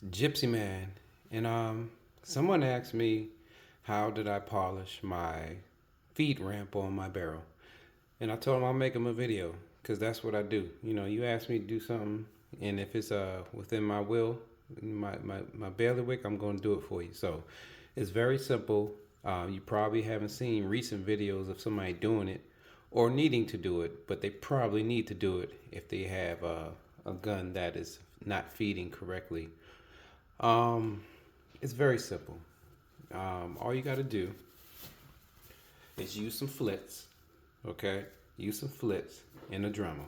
Gypsy Man. And someone asked me how did I polish my feed ramp on my barrel. And I told them I'll make them a video because that's what I do. You know, you ask me to do something, and if it's within my will, my bailiwick, I'm going to do it for you. So it's very simple. You probably haven't seen recent videos of somebody doing it or needing to do it, but they probably need to do it if they have a gun that is not feeding correctly. Um, it's very simple. All you got to do is use some flits, okay? Use some flits and a Dremel.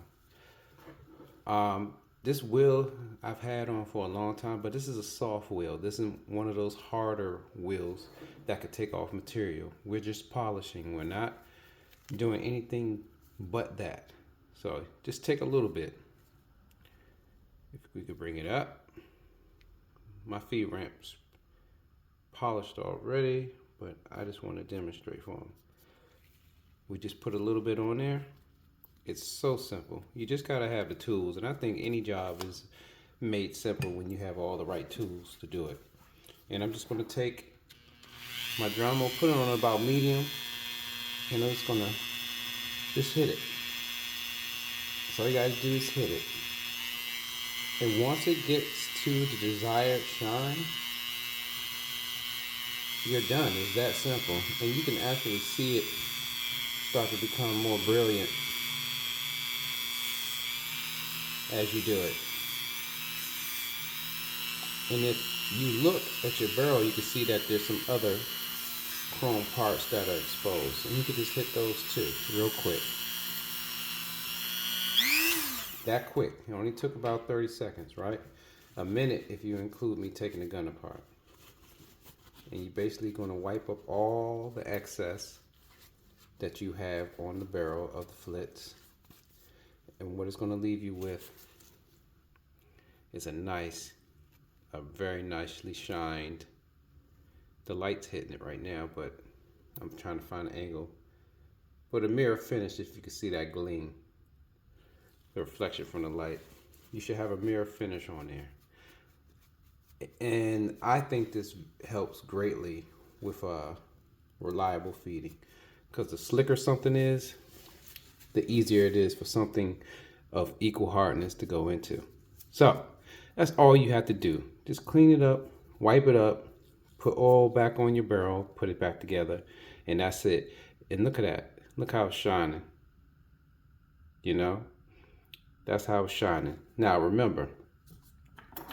This wheel I've had on for a long time, but this is a soft wheel. This isn't one of those harder wheels that could take off material. We're just polishing. We're not doing anything but that. So just take a little bit. If we could bring it up. My feed ramp's polished already, but I just want to demonstrate for them. We just put a little bit on there. It's so simple. You just gotta have the tools, and I think any job is made simple when you have all the right tools to do it. And I'm just gonna take my Dremel, put it on about medium, and I'm just gonna just hit it. So all you gotta do is hit it. And once it gets to the desired shine, you're done. It's that simple. And you can actually see it start to become more brilliant as you do it. And if you look at your barrel, you can see that there's some other chrome parts that are exposed. And you can just hit those too, real quick. That quick. It only took about 30 seconds, right? A minute if you include me taking the gun apart. And you're basically going to wipe up all the excess that you have on the barrel of the flits. And what it's going to leave you with is a very nicely shined. The light's hitting it right now, but I'm trying to find an angle. But a mirror finish, if you can see that gleam, the reflection from the light. You should have a mirror finish on there. And I think this helps greatly with reliable feeding, because the slicker something is, the easier it is for something of equal hardness to go into. So that's all you have to do. Just clean it up, wipe it up, put oil back on your barrel, put it back together, and that's it. And look at that. Look how it's shining. You know, that's how it's shining. Now remember,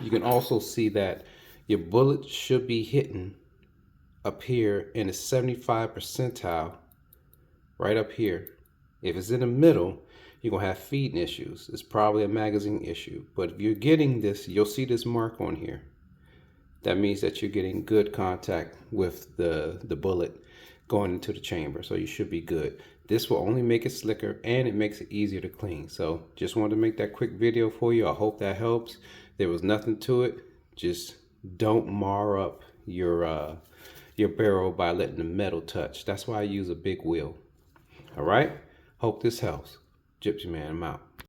you can also see that your bullet should be hitting up here in the 75 percentile, right up here. If it's in the middle, you're gonna have feeding issues. It's probably a magazine issue. But if you're getting this, you'll see this mark on here. That means that you're getting good contact with the bullet going into the chamber. So you should be good. This will only make it slicker, and it makes it easier to clean. So just wanted to make that quick video for you. I hope that helps. There was nothing to it. Just don't mar up your barrel by letting the metal touch. That's why I use a big wheel. All right. Hope this helps. Gypsy Man, I'm out.